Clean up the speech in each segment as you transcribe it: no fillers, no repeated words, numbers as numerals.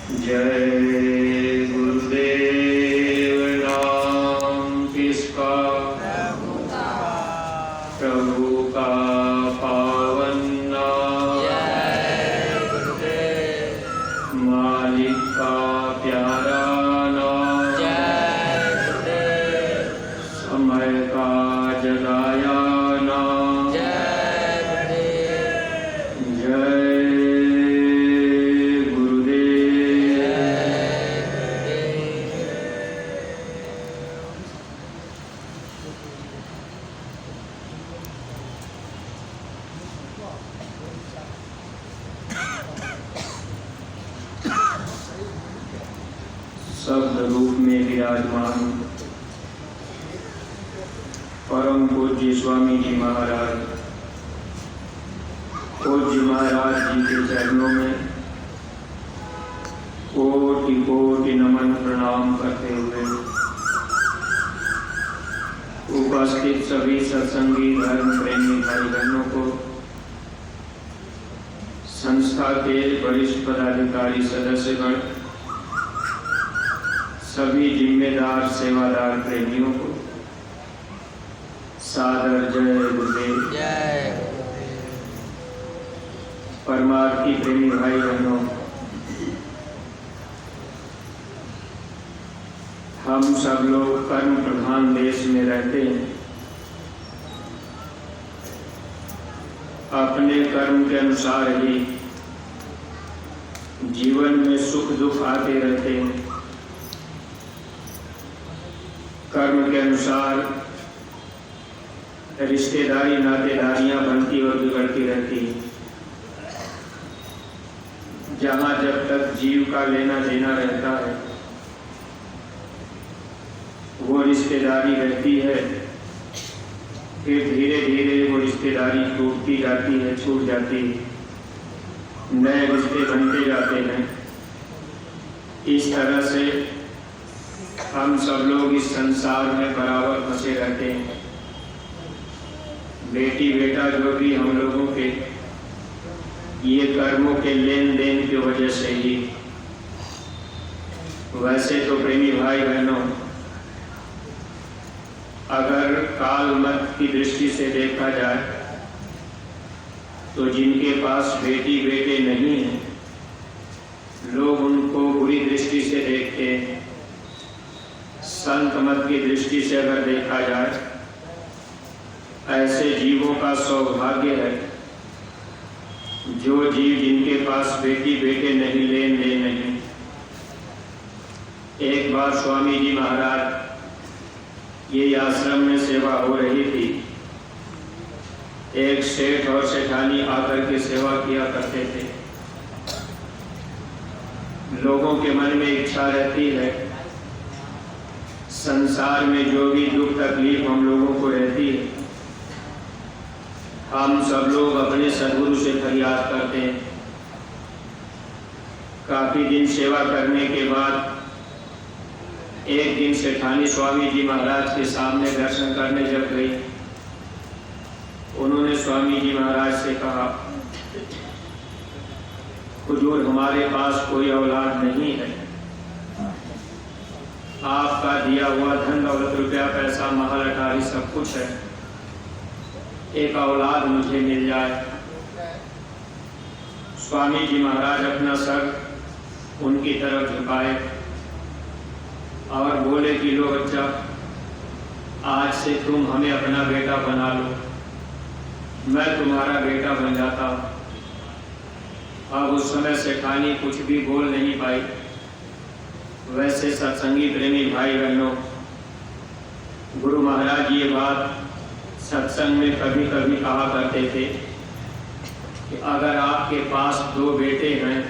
जय गुरुदेव नाम किसका? प्रभु का पावन नाम। जय गुरुदेव। मालिक का प्यारा नाम। जय गुरुदेव। समय का जगाया नाम। जय गुरुदेव। जय शब्द रूप में विराजमान परम पूज्य स्वामी जी महाराज, पूज्य महाराज जी के चरणों में कोटि कोटि नमन प्रणाम करते हुए उपस्थित सभी सत्संगी धर्म प्रेमी भाई बहनों को, संस्था के वरिष्ठ पदाधिकारी सदस्यगण, सभी जिम्मेदार सेवादार प्रेमियों को सादर जय गुरुदेव। जय परमार्थी प्रेमी भाई बहनों, हम सब लोग कर्म प्रधान देश में रहते हैं। अपने कर्म के अनुसार ही जीवन में सुख दुख आते रहते हैं। कर्म के अनुसार रिश्तेदारी नातेदारियां बनती और बिगड़ती रहती हैं। जहां जब तक जीव का लेना देना रहता है वो रिश्तेदारी रहती है, फिर धीरे धीरे वो रिश्तेदारी टूटती जाती है, छूट जाती है, नए रिश्ते बनते जाते हैं। इस तरह से हम सब लोग इस संसार में बराबर फंसे रहते हैं। बेटी बेटा जो भी हम लोगों के ये कर्मों के लेन देन की वजह से ही। वैसे तो प्रेमी भाई बहनों, अगर काल मत की दृष्टि से देखा जाए तो जिनके पास बेटी बेटे नहीं है, लोग उनको बुरी दृष्टि से देखते हैं। संत मत की दृष्टि से अगर देखा जाए, ऐसे जीवों का सौभाग्य है जो जीव जिनके पास बेटी बेटे नहीं, लेन देन नहीं। एक बार स्वामी जी महाराज ये आश्रम में सेवा हो रही थी। एक सेठ और सेठानी आकर के सेवा किया करते थे। लोगों के मन में इच्छा रहती है, संसार में जो भी दुख तकलीफ हम लोगों को रहती है, हम सब लोग अपने सद्गुरु से फरियाद करते हैं। काफी दिन सेवा करने के बाद एक दिन सेठानी स्वामी जी महाराज के सामने दर्शन करने जब गई, उन्होंने स्वामी जी महाराज से कहा, हुजूर हमारे पास कोई औलाद नहीं है, आपका दिया हुआ धन दौलत रुपया पैसा महल अटारी सब कुछ है, एक औलाद मुझे मिल जाए। स्वामी जी महाराज अपना सर उनकी तरफ झुकाए और बोले कि लो बच्चा, आज से तुम हमें अपना बेटा बना लो, मैं तुम्हारा बेटा बन जाता हूँ। अब उस समय सेठानी कुछ भी बोल नहीं पाई। वैसे सत्संगी प्रेमी भाई बहनों, गुरु महाराज ये बात सत्संग में कभी कभी कहा करते थे कि अगर आपके पास दो बेटे हैं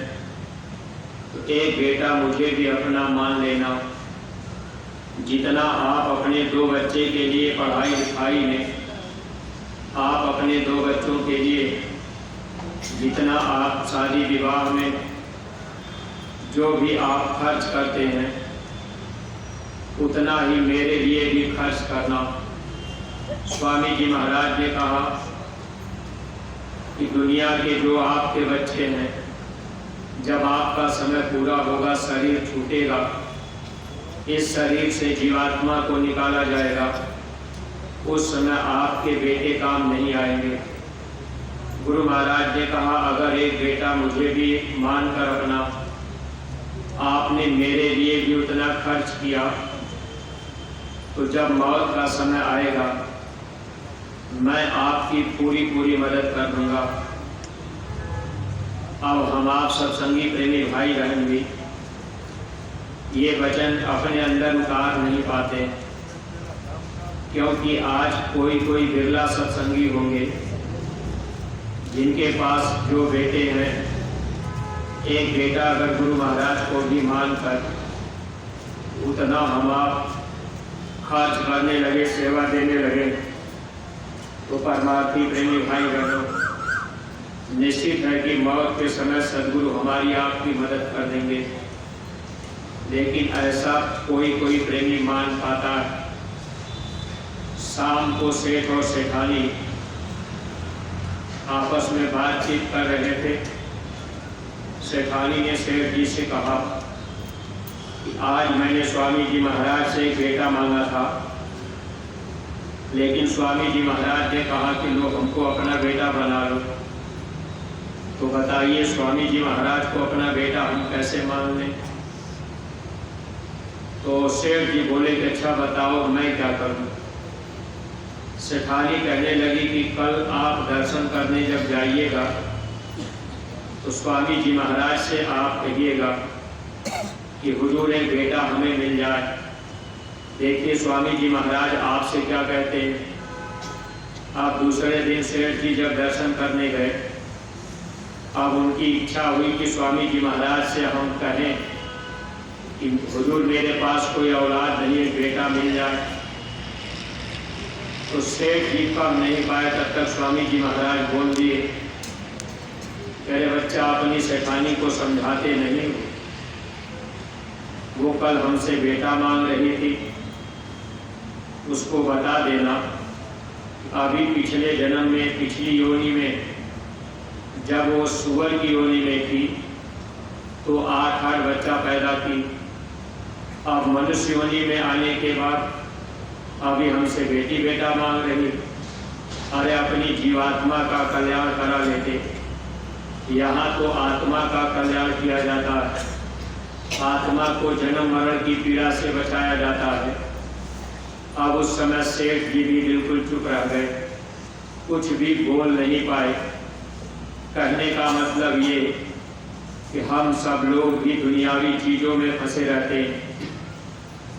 तो एक बेटा मुझे भी अपना मान लेना। जितना आप अपने दो बच्चे के लिए पढ़ाई लिखाई में, आप अपने दो बच्चों के लिए जितना आप शादी विवाह में जो भी आप खर्च करते हैं, उतना ही मेरे लिए भी खर्च करना। स्वामी जी महाराज ने कहा कि दुनिया के जो आपके बच्चे हैं जब आपका समय पूरा होगा, शरीर छूटेगा, इस शरीर से जीवात्मा को निकाला जाएगा, उस समय आपके बेटे काम नहीं आएंगे। गुरु महाराज ने कहा, अगर एक बेटा मुझे भी मानकर अपना, आपने मेरे लिए भी उतना खर्च किया, तो जब मौत का समय आएगा मैं आपकी पूरी मदद कर दूंगा। अब हम आप सत्संगी प्रेमी भाई बहन भी ये वचन अपने अंदर उतार नहीं पाते, क्योंकि आज कोई बिरला सत्संगी होंगे जिनके पास जो बेटे हैं, एक बेटा अगर गुरु महाराज को भी मानकर उतना हम आप खर्च करने लगे, सेवा देने लगे, तो परमार्थी प्रेमी भाई बहनों, निश्चित है कि मौत के समय सद्गुरु हमारी आपकी मदद कर देंगे। लेकिन ऐसा कोई प्रेमी मान पाता है। शाम को सेठ और सेठानी आपस में बातचीत कर रहे थे। सेठानी ने सेठ जी से कहा कि आज मैंने स्वामी जी महाराज से एक बेटा मांगा था, लेकिन स्वामी जी महाराज ने कहा कि लो हमको अपना बेटा बना लो। तो बताइए स्वामी जी महाराज को अपना बेटा हम कैसे मान लें? तो सेठ जी बोले कि अच्छा बताओ मैं क्या करूं? सेठानी कहने लगी कि कल आप दर्शन करने जब जाइएगा तो स्वामी जी महाराज से आप कहिएगा कि हुजूर एक बेटा हमें मिल जाए। देखिए स्वामी जी महाराज आपसे क्या कहते हैं। आप दूसरे दिन सेठ जी जब दर्शन करने गए, अब उनकी इच्छा हुई कि स्वामी जी महाराज से हम कहें कि हुजूर मेरे पास कोई औलाद नहीं, एक बेटा मिल जाए। तो सेठ जी कम नहीं पाए, तब तक स्वामी जी महाराज बोल दिए, अरे बच्चा अपनी सेठानी को समझाते नहीं, वो कल हमसे बेटा मांग रही थी, उसको बता देना अभी पिछले जन्म में, पिछली योनि में जब वो सुअर की योनि में थी तो 8 बच्चा पैदा की। अब मनुष्य योनि में आने के बाद अभी हमसे बेटी बेटा मांग रही। अरे अपनी जीवात्मा का कल्याण करा लेते। यहाँ तो आत्मा का कल्याण किया जाता है, आत्मा को जन्म मरण की पीड़ा से बचाया जाता है। अब उस समय सेठ जी भी बिल्कुल चुप रह गए, कुछ भी बोल नहीं पाए। कहने का मतलब ये कि हम सब लोग भी दुनियावी चीज़ों में फंसे रहते हैं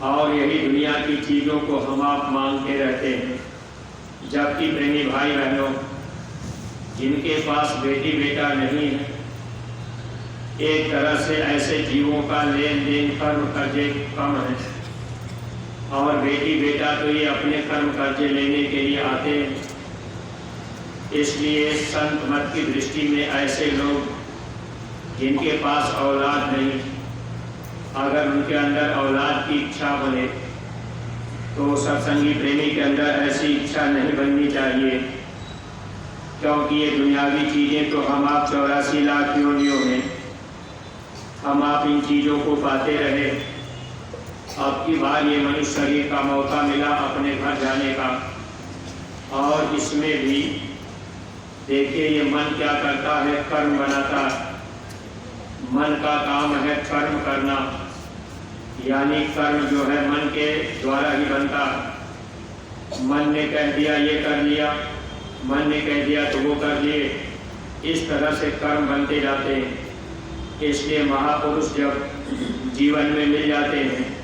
और यही दुनिया की चीज़ों को हम आप मांगते रहते हैं। जबकि प्रेमी भाई बहनों, जिनके पास बेटी बेटा नहीं है, एक तरह से ऐसे जीवों का लेन देन कर्म कर्जे कम है, और बेटी बेटा तो ये अपने कर्म कर्जे लेने के लिए आते हैं। इसलिए संत मत की दृष्टि में ऐसे लोग जिनके पास औलाद नहीं, अगर उनके अंदर औलाद की इच्छा बने तो सत्संगी प्रेमी के अंदर ऐसी इच्छा नहीं बननी चाहिए, क्योंकि ये दुनियावी चीज़ें तो हम आप 84 लाख योनियों में हम आप इन चीज़ों को पाते रहे। अब की बार ये मनुष्य शरीर का मौका मिला अपने घर जाने का, और इसमें भी देखिए ये मन क्या करता है, कर्म बनाता है। मन का काम है कर्म करना, यानी कर्म जो है मन के द्वारा ही बनता है। मन ने कह दिया ये कर लिया, मन ने कह दिया तो वो कर लिए, इस तरह से कर्म बनते जाते हैं। इसलिए महापुरुष जब जीवन में मिल जाते हैं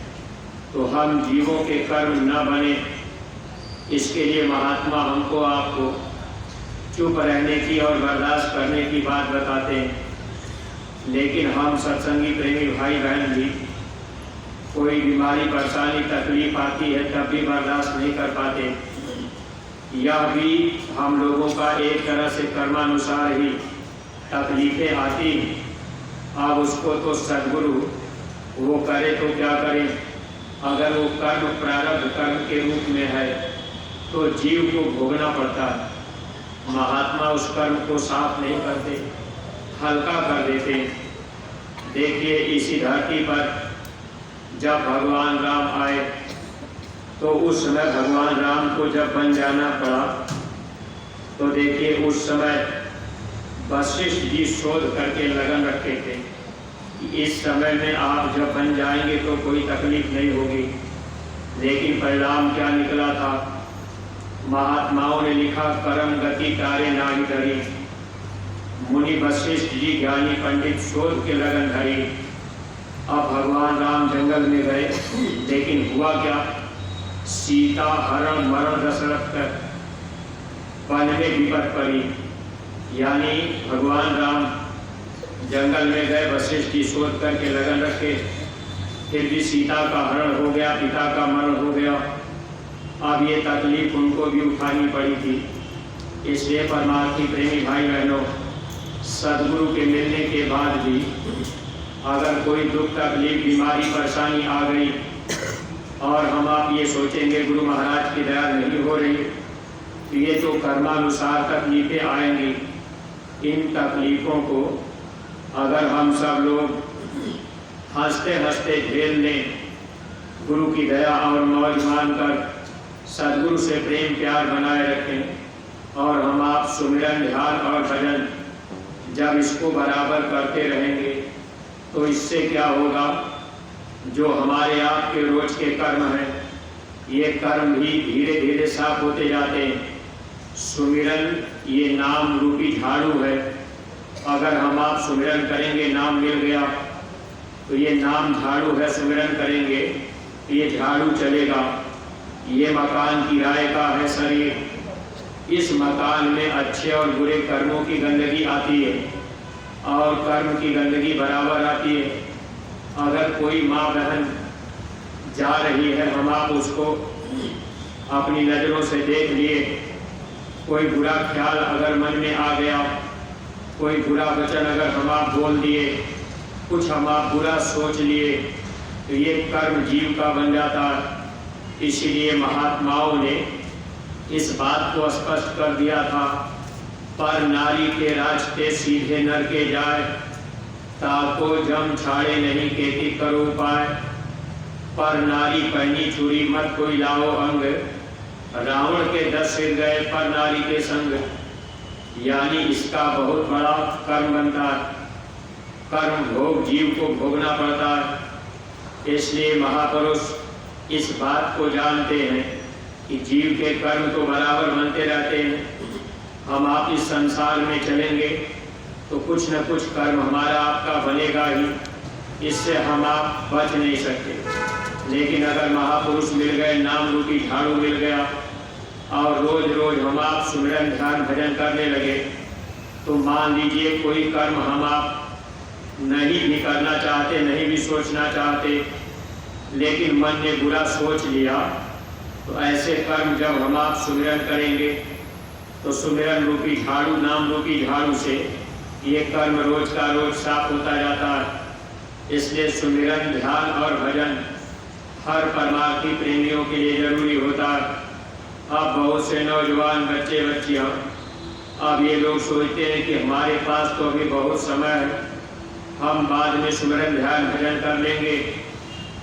तो हम जीवों के कर्म न बने, इसके लिए महात्मा हमको आपको चुप रहने की और बर्दाश्त करने की बात बताते हैं। लेकिन हम सत्संगी प्रेमी भाई बहन भी कोई बीमारी परेशानी तकलीफ आती है तब भी बर्दाश्त नहीं कर पाते। यह भी हम लोगों का एक तरह से कर्मानुसार ही तकलीफें आती। अब उसको तो सद्गुरु वो करे तो क्या करें, अगर वो कर्म प्रारब्ध कर्म के रूप में है तो जीव को भोगना पड़ता है। महात्मा उस कर्म को साफ नहीं करते, हल्का कर देते। देखिए, इसी धरती पर जब भगवान राम आए तो उस समय भगवान राम को जब बन जाना पड़ा तो देखिए उस समय वशिष्ठ जी शोध करके लगन रखे थे कि इस समय में आप जब बन जाएंगे तो कोई तकलीफ नहीं होगी। लेकिन परिणाम क्या निकला था? महात्माओं ने लिखा, कर्म गति तारे नाहि धरी। मुनि वशिष्ठ जी ज्ञानी पंडित शोध के लगन धरी। अब भगवान राम जंगल में गए, लेकिन हुआ क्या? सीता हरण मरण दशरथ कर वन में विपद पड़ी। यानी भगवान राम जंगल में गए, वशिष्ठ जी शोध करके लगन रखे, फिर भी सीता का हरण हो गया, पिता का मरण हो गया। अब ये तकलीफ उनको भी उठानी पड़ी थी। इसलिए परमार्थी प्रेमी भाई बहनों, सदगुरु के मिलने के बाद भी अगर कोई दुख तकलीफ बीमारी परेशानी आ गई और हम आप ये सोचेंगे गुरु महाराज की दया नहीं हो रही, तो ये तो कर्मानुसार तकलीफें आएंगी। इन तकलीफों को अगर हम सब लोग हंसते हंसते झेल लें, गुरु की दया और मौज मानकर सदगुरु से प्रेम प्यार बनाए रखें और हम आप सुमिरन ध्यान और भजन जब इसको बराबर करते रहेंगे तो इससे क्या होगा? जो हमारे आपके रोज के कर्म हैं, ये कर्म भी धीरे धीरे साफ होते जाते हैं। सुमिरन ये नाम रूपी झाड़ू है। अगर हम आप सुमिरन करेंगे, नाम मिल गया तो ये नाम झाड़ू है, सुमिरन करेंगे ये झाड़ू चलेगा। ये मकान किराए का है शरीर, इस मकान में अच्छे और बुरे कर्मों की गंदगी आती है और कर्म की गंदगी बराबर आती है। अगर कोई माँ बहन जा रही है, हम आप उसको अपनी नज़रों से देख लिए, कोई बुरा ख्याल अगर मन में आ गया, कोई बुरा वचन अगर हम आप बोल दिए, कुछ हम आप बुरा सोच लिए, तो ये कर्म जीव का बन जाता है। इसीलिए महात्माओं ने इस बात को स्पष्ट कर दिया था, पर नारी के रास्ते सीधे नर के जाए, ताको जम छाड़े नहीं केती करो उपाय। पर नारी पहनी छुरी मत कोई लाओ अंग, रावण के 10 सिर गए पर नारी के संग। यानी इसका बहुत बड़ा कर्म बनता है, कर्म भोग जीव को भोगना पड़ता है। इसलिए महापुरुष इस बात को जानते हैं कि जीव के कर्म तो बराबर बनते रहते हैं। हम आप इस संसार में चलेंगे तो कुछ न कुछ कर्म हमारा आपका बनेगा ही, इससे हम आप बच नहीं सकते। लेकिन अगर महापुरुष मिल गए, नाम रूपी झाड़ू मिल गया और रोज रोज हम आप सुमिरन ध्यान भजन करने लगे, तो मान लीजिए कोई कर्म हम आप नहीं भी करना चाहते, नहीं भी सोचना चाहते, लेकिन मन ने बुरा सोच लिया, तो ऐसे कर्म जब हम आप सुमिरन करेंगे तो सुमिरन रूपी झाड़ू, नाम रूपी झाड़ू से ये कर्म रोज का रोज साफ होता जाता है। इसलिए सुमिरन ध्यान और भजन हर परमार्थी प्रेमियों के लिए जरूरी होता है। अब बहुत से नौजवान बच्चे बच्चियाँ अब ये लोग सोचते हैं कि हमारे पास तो अभी बहुत समय है, हम बाद में सुमिरन ध्यान भजन कर लेंगे,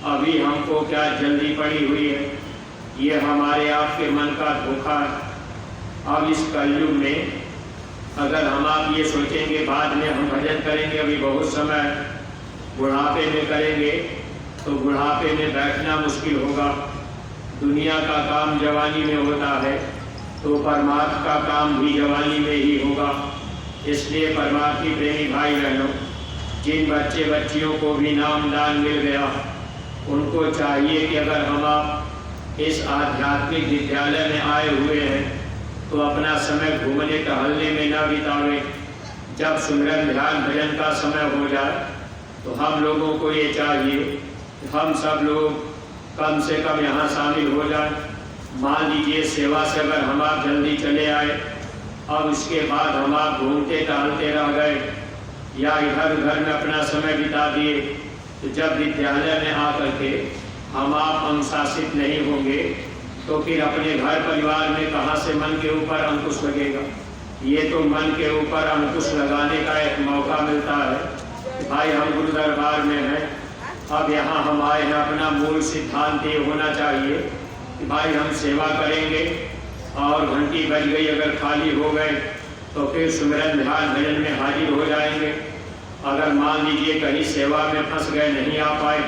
अभी हमको क्या जल्दी पड़ी हुई है। ये हमारे आपके मन का धोखा है। अब इस कलयुग में अगर हम आप ये सोचेंगे बाद में हम भजन करेंगे, अभी बहुत समय, बुढ़ापे में करेंगे, तो बुढ़ापे में बैठना मुश्किल होगा। दुनिया का काम जवानी में होता है, तो परमार्थ का काम भी जवानी में ही होगा। इसलिए परमार्थी प्रेमी भाई बहनों, जिन बच्चे बच्चियों को भी नाम दान मिल गया, उनको चाहिए कि अगर हम आप इस आध्यात्मिक विद्यालय में आए हुए हैं तो अपना समय घूमने टहलने में न बितावे। जब सुमिरन ध्यान भजन का समय हो जाए तो हम लोगों को ये चाहिए कि हम सब लोग कम से कम यहाँ शामिल हो जाए। मान लीजिए सेवा से अगर हम आप जल्दी चले आए, अब इसके बाद हम आप घूमते टहलते रह गए या इधर उधर में अपना समय बिता दिए, तो जब विद्यालय में आकर के हम आप अनुशासित नहीं होंगे तो फिर अपने घर परिवार में कहाँ से मन के ऊपर अंकुश लगेगा। ये तो मन के ऊपर अंकुश लगाने का एक मौका मिलता है भाई हम गुरु दरबार में हैं, अब यहाँ हम आए हैं, अपना मूल सिद्धांत ये होना चाहिए कि भाई हम सेवा करेंगे और घंटी बज गई अगर खाली हो गए तो फिर सुमिरन ध्यान भजन में हाजिर हो जाएंगे। अगर मान लीजिए कहीं सेवा में फंस गए, नहीं आ पाए,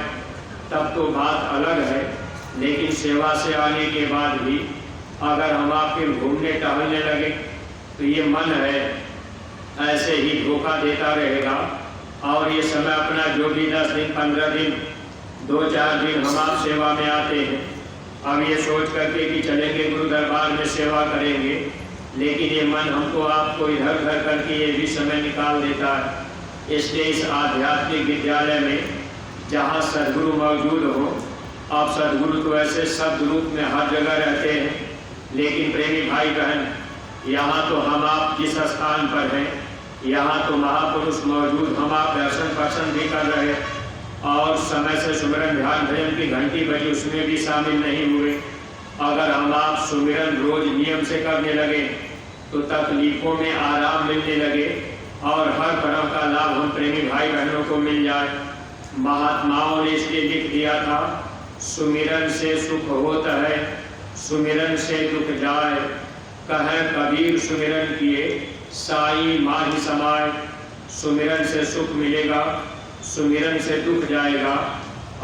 तब तो बात अलग है। लेकिन सेवा से आने के बाद भी अगर हम आप फिर घूमने टहलने लगे तो ये मन है ऐसे ही धोखा देता रहेगा। और ये समय अपना जो भी 10 दिन 15 दिन 2-4 दिन हम आप सेवा में आते हैं, अब ये सोच करके कि चलेंगे गुरु दरबार में सेवा करेंगे, लेकिन ये मन हमको आपको इधर उधर करके ये भी समय निकाल देता है। इसलिए इस आध्यात्मिक विद्यालय में जहाँ सद्गुरु मौजूद हो, आप सद्गुरु तो ऐसे शब्द रूप में हर जगह रहते हैं, लेकिन प्रेमी भाई बहन यहाँ तो हम आप जिस स्थान पर हैं यहाँ तो महापुरुष मौजूद, हम आप दर्शन पर्शन भी कर रहे और समय से सुमिरन ध्यान भजन की घंटी बजी उसमें भी शामिल नहीं हुए। अगर हम आप सुमिरन रोज नियम से करने लगे तो तकलीफों में आराम मिलने लगे और हर तरह का लाभ हम प्रेमी भाई बहनों को मिल जाए। महात्माओं ने इसलिए लिख दिया था, सुमिरन से सुख होता है, सुमिरन से दुख जाए, कहे कबीर सुमिरन किए साई माही समाए। सुमिरन से सुख मिलेगा, सुमिरन से दुख जाएगा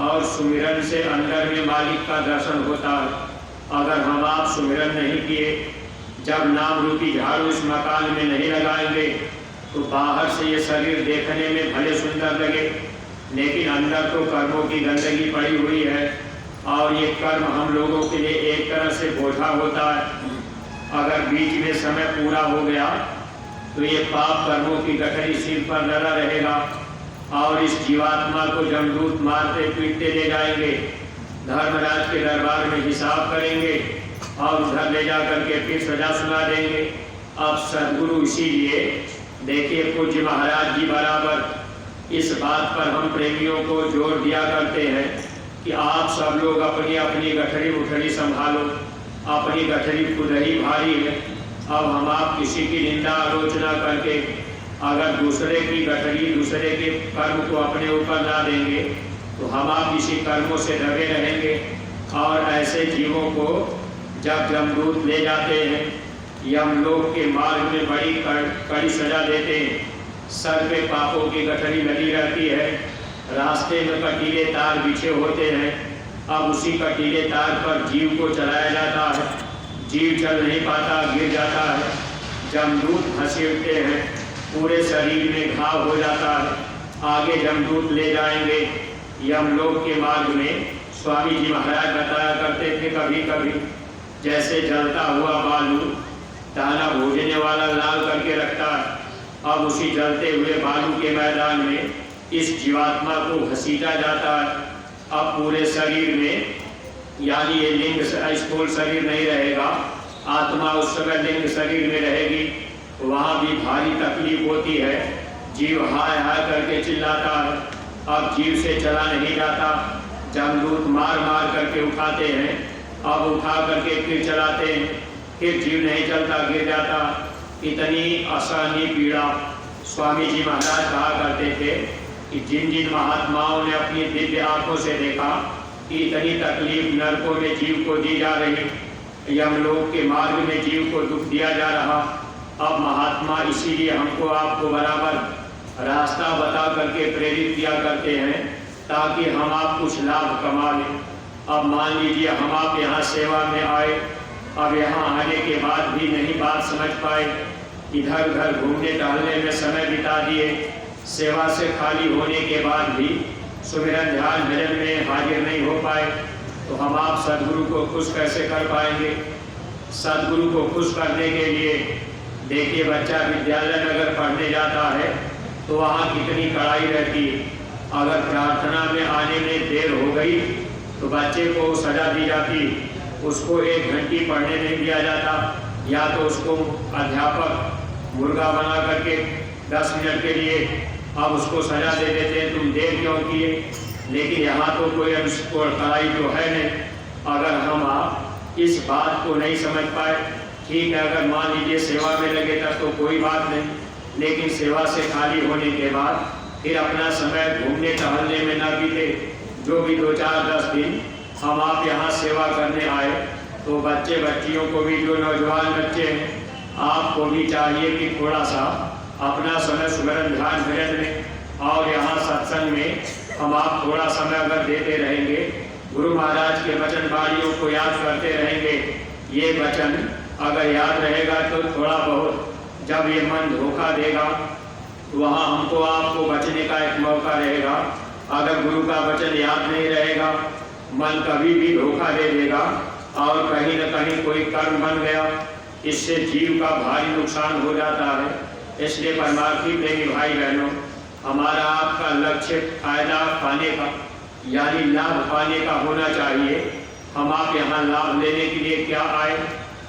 और सुमिरन से अंदर में मालिक का दर्शन होता है। अगर हम आप सुमिरन नहीं किए, जब नाम रूपी झाड़ू इस मकान में नहीं लगाएंगे तो बाहर से ये शरीर देखने में भले सुंदर लगे, लेकिन अंदर तो कर्मों की गंदगी पड़ी हुई है और ये कर्म हम लोगों के लिए एक तरह से बोझा होता है। अगर बीच में समय पूरा हो गया तो ये पाप कर्मों की गठरी सिर पर लगा रहेगा और इस जीवात्मा को जमदूत मारते पीटते ले जाएंगे, धर्मराज के दरबार में हिसाब करेंगे और उधर ले जा करके फिर सजा सुना देंगे। अब सद्गुरु इसीलिए देखिए पूज्य महाराज जी बराबर इस बात पर हम प्रेमियों को जोर दिया करते हैं कि आप सब लोग अपनी अपनी गठरी उठरी संभालो, अपनी गठरी खुद ही भारी है। अब हम आप किसी की निंदा आलोचना करके अगर दूसरे की गठरी दूसरे के कर्म को अपने ऊपर ला देंगे तो हम आप इसी कर्मों से दबे रहेंगे और ऐसे जीवों को जब जमदूत ले जाते हैं, यमलोक के मार्ग में बड़ी कड़ी सजा देते हैं। सर पे पापों की गठरी लगी रहती है, रास्ते में कटीले तार बिछे होते हैं। अब उसी कटीले तार पर जीव को चलाया जाता है, जीव चल नहीं पाता, गिर जाता है, जमदूत घसीटते हैं, पूरे शरीर में घाव हो जाता है। आगे जमदूत ले जाएंगे यमलोक के मार्ग में। स्वामी जी महाराज बताया करते थे कभी कभी जैसे जलता हुआ बालू दाना भोजने वाला लाल करके रखता है, अब उसी जलते हुए बालू के मैदान में इस जीवात्मा को घसीटा जाता है। अब पूरे शरीर में, यानी ये लिंग स्थूल शरीर नहीं रहेगा, आत्मा उस समय लिंग शरीर में रहेगी, वहाँ भी भारी तकलीफ होती है। जीव हाय हाय करके चिल्लाता है, अब जीव से चला नहीं जाता, जमदूत मार मार करके उठाते हैं, अब उठा करके फिर चलाते हैं, फिर जीव नहीं चलता, गिर जाता। इतनी असहनीय पीड़ा स्वामी जी महाराज कहा करते थे कि जिन जिन महात्माओं ने अपनी दिव्य आंखों से देखा कि इतनी तकलीफ नरकों में जीव को दी जा रही, यमलोक के मार्ग में जीव को दुख दिया जा रहा, अब महात्मा इसीलिए हमको आपको बराबर रास्ता बता करके प्रेरित किया करते हैं ताकि हम आप कुछ लाभ कमा लें। अब मान लीजिए हम आप यहाँ सेवा में आए, अब यहाँ आने के बाद भी नहीं बात समझ पाए, इधर उधर घूमने टहलने में समय बिता दिए, सेवा से खाली होने के बाद भी सुमिरन ध्यान भजन में हाजिर नहीं हो पाए, तो हम आप सद्गुरु को खुश कैसे कर पाएंगे। सद्गुरु को खुश करने के लिए देखिए बच्चा विद्यालय में अगर पढ़ने जाता है तो वहाँ कितनी कड़ाई रहती है। अगर प्रार्थना में आने में देर हो गई तो बच्चे को सजा दी जाती, उसको 1 घंटी पढ़ने नहीं दिया जाता, या तो उसको अध्यापक मुर्गा बना करके 10 मिनट के लिए अब उसको सजा दे देते हैं, तुम देर क्यों किए। लेकिन यहाँ तो कोई कड़ाई तो है नहीं। अगर हम आप इस बात को नहीं समझ पाए, ठीक है, अगर मान लीजिए सेवा में लगे तब तो कोई बात नहीं, लेकिन सेवा से खाली होने के बाद फिर अपना समय घूमने टहलने में न बीते। जो भी 2-4-10 दिन हम आप यहाँ सेवा करने आए, तो बच्चे बच्चियों को भी, जो नौजवान बच्चे हैं, आपको भी चाहिए कि थोड़ा सा अपना समय सुमिरन ध्यान भजन में और यहाँ सत्संग में हम आप थोड़ा समय अगर देते रहेंगे, गुरु महाराज के वचन वाणियों को याद करते रहेंगे, ये वचन अगर याद रहेगा तो थोड़ा बहुत जब ये मन धोखा देगा वहाँ हमको आपको बचने का एक मौका रहेगा। अगर गुरु का वचन याद नहीं रहेगा, मन कभी भी धोखा दे देगा और कहीं न कहीं कोई कर्म बन गया, इससे जीव का भारी नुकसान हो जाता है। इसलिए परमार्थी प्रेमी भाई बहनों, हमारा आपका लक्ष्य फायदा पाने का यानी लाभ पाने का होना चाहिए। हम आप यहाँ लाभ लेने के लिए क्या आए?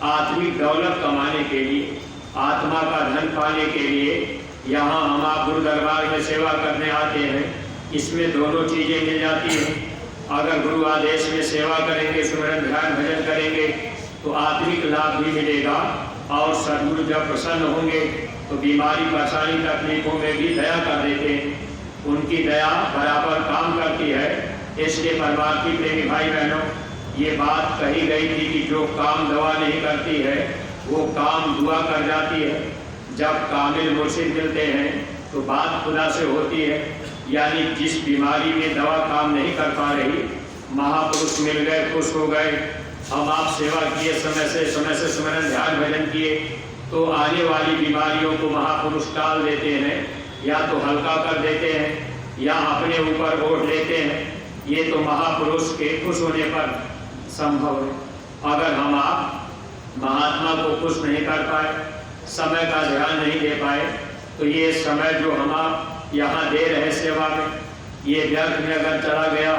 आत्मिक दौलत कमाने के लिए, आत्मा का धन पाने के लिए यहाँ हम आप गुरु दरबार में सेवा करने आते हैं। इसमें दोनों चीज़ें मिल जाती हैं। अगर गुरु आदेश में सेवा करेंगे, सुमिरन ध्यान भजन करेंगे, तो आत्मिक लाभ भी मिलेगा और सद्गुरु जब प्रसन्न होंगे तो बीमारी परेशानी तकलीफों में भी दया कर देते हैं। उनकी दया बराबर काम करती है। इसलिए परमार्थी प्रेमी भाई बहनों, ये बात कही गई थी कि जो काम दवा नहीं करती है वो काम दुआ कर जाती है। जब कामिल मुर्शिद मिलते हैं तो बात खुदा से होती है, यानी जिस बीमारी में दवा काम नहीं कर पा रही, महापुरुष मिल गए, खुश हो गए। हम आप सेवा किए, समय से सुमिरन ध्यान भजन किए, तो आने वाली बीमारियों को महापुरुष टाल देते हैं, या तो हल्का कर देते हैं या अपने ऊपर ओढ़ लेते हैं। ये तो महापुरुष के खुश होने पर संभव है। अगर हम आप महात्मा को खुश नहीं कर पाए, समय का ध्यान नहीं दे पाए, तो ये समय जो हम आप यहाँ दे रहे सेवा में, ये व्यर्थ में अगर चला गया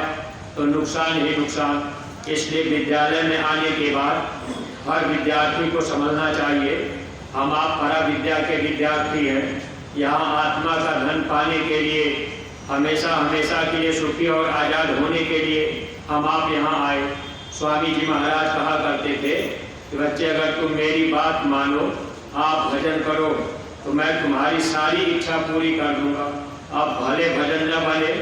तो नुकसान ही नुकसान। इसलिए विद्यालय में आने के बाद हर विद्यार्थी को समझना चाहिए, हम आप परा विद्या के विद्यार्थी हैं। यहाँ आत्मा का धन पाने के लिए, हमेशा हमेशा के लिए सुखी और आज़ाद होने के लिए हम आप यहाँ आए। स्वामी जी महाराज कहा करते थे कि बच्चे, अगर तुम मेरी बात मानो, आप भजन करो, तो मैं तुम्हारी सारी इच्छा पूरी कर दूंगा। अब भले भजन न बने,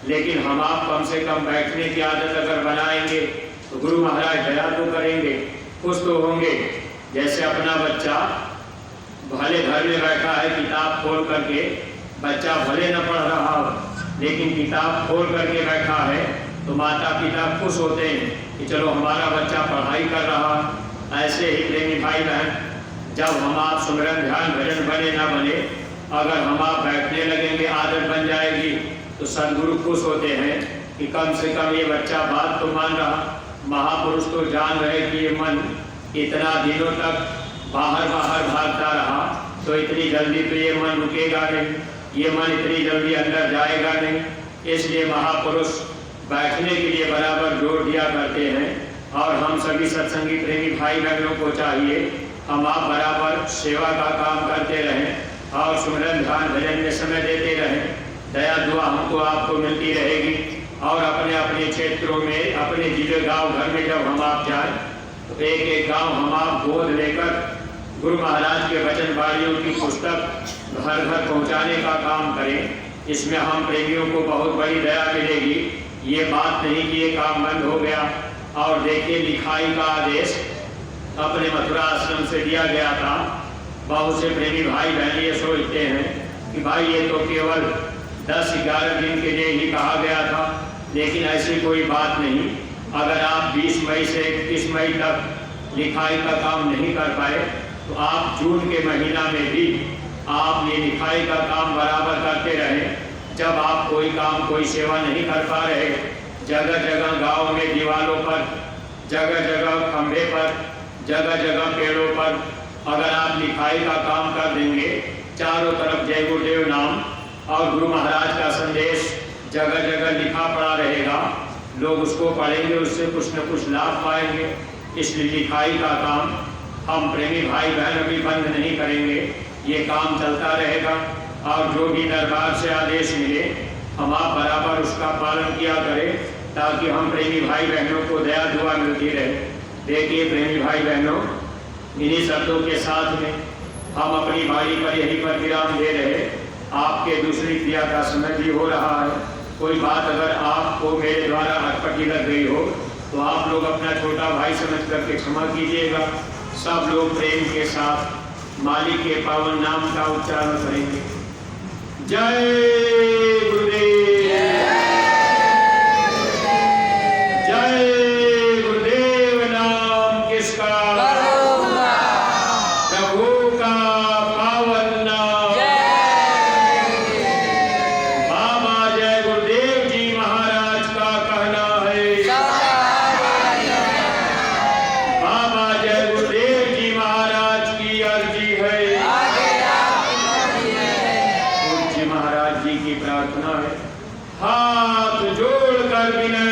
लेकिन हम आप कम से कम बैठने की आदत अगर बनाएंगे तो गुरु महाराज दया तो करेंगे, खुश तो होंगे। जैसे अपना बच्चा भले घर में बैठा है, किताब खोल करके, बच्चा भले न पढ़ रहा हो लेकिन किताब खोल करके बैठा है, तो माता पिता खुश होते हैं कि चलो हमारा बच्चा पढ़ाई कर रहा। ऐसे ही प्रेमी भाई बहन, जब हम आप सुमिरन ध्यान भजन बने ना बने, अगर हम आप बैठने लगेंगे, आदत बन जाएगी, तो सद्गुरु खुश होते हैं कि कम से कम ये बच्चा बात तो मान रहा। महापुरुष तो जान रहे कि ये मन इतना दिनों तक बाहर भागता रहा, तो इतनी जल्दी तो ये मन रुकेगा नहीं, ये मन इतनी जल्दी अंदर जाएगा नहीं। इसलिए महापुरुष बैठने के लिए बराबर जोर दिया करते हैं। और हम सभी सत्संगी प्रेमी भाई बहनों को चाहिए, हम आप बराबर सेवा का काम करते रहें और सुमिरन ध्यान भजन में समय देते रहें। दया दुआ हमको आपको मिलती रहेगी। और अपने अपने क्षेत्रों में, अपने जिले गांव घर में जब हम आप जाएं, तो एक एक गांव हम आप गोद लेकर गुरु महाराज के वचन वाणियों की पुस्तक घर घर पहुंचाने का काम करें। इसमें हम प्रेमियों को बहुत बड़ी दया मिलेगी। ये बात नहीं कि ये काम बंद हो गया। और देखिए, लिखाई का आदेश अपने मथुरा आश्रम से दिया गया था। बहुत से प्रेमी भाई बहन ये सोचते हैं कि भाई ये तो केवल 10-11 दिन के लिए ही कहा गया था, लेकिन ऐसी कोई बात नहीं। अगर आप 20 मई से 31 मई तक लिखाई का काम नहीं कर पाए, तो आप जून के महीना में भी आप ये लिखाई का काम बराबर करते रहें। जब आप कोई काम, कोई सेवा नहीं कर पा रहे, जगह जगह गांव में दीवारों पर, जगह जगह खंभे पर, जगह जगह पेड़ों पर अगर आप लिखाई का काम कर देंगे, चारों तरफ जय गुरुदेव नाम और गुरु महाराज का संदेश जगह जगह लिखा पड़ा रहेगा, लोग उसको पढ़ेंगे, उससे कुछ न कुछ लाभ पाएंगे। इसलिए लिखाई का काम हम प्रेमी भाई बहन अभी बंद नहीं करेंगे, ये काम चलता रहेगा। और जो भी दरबार से आदेश मिले, हम आप बराबर उसका पालन किया करें, ताकि हम प्रेमी भाई बहनों को दया दुआ मिलती रहे। देखिए प्रेमी भाई बहनों, इन्हीं शब्दों के साथ में हम अपनी वाणी पर यहीं पर विराम दे रहे। आपके दूसरी क्रिया का समय भी हो रहा है। कोई बात अगर आपको मेरे द्वारा अटपटी लग गई हो तो आप लोग अपना छोटा भाई समझ करके क्षमा कीजिएगा। सब लोग प्रेम के साथ मालिक के पावन नाम का उच्चारण करेंगे। जय गुरुदेव, जय गुरुदेव। नाम किसका? प्रभु का पावन नाम। बाबा जय गुरुदेव जी महाराज का कहना है। बाबा जय गुरुदेव जी महाराज की अर्जी है। पूज्य महाराज जी की प्रार्थना है। हाथ जोड़कर विनय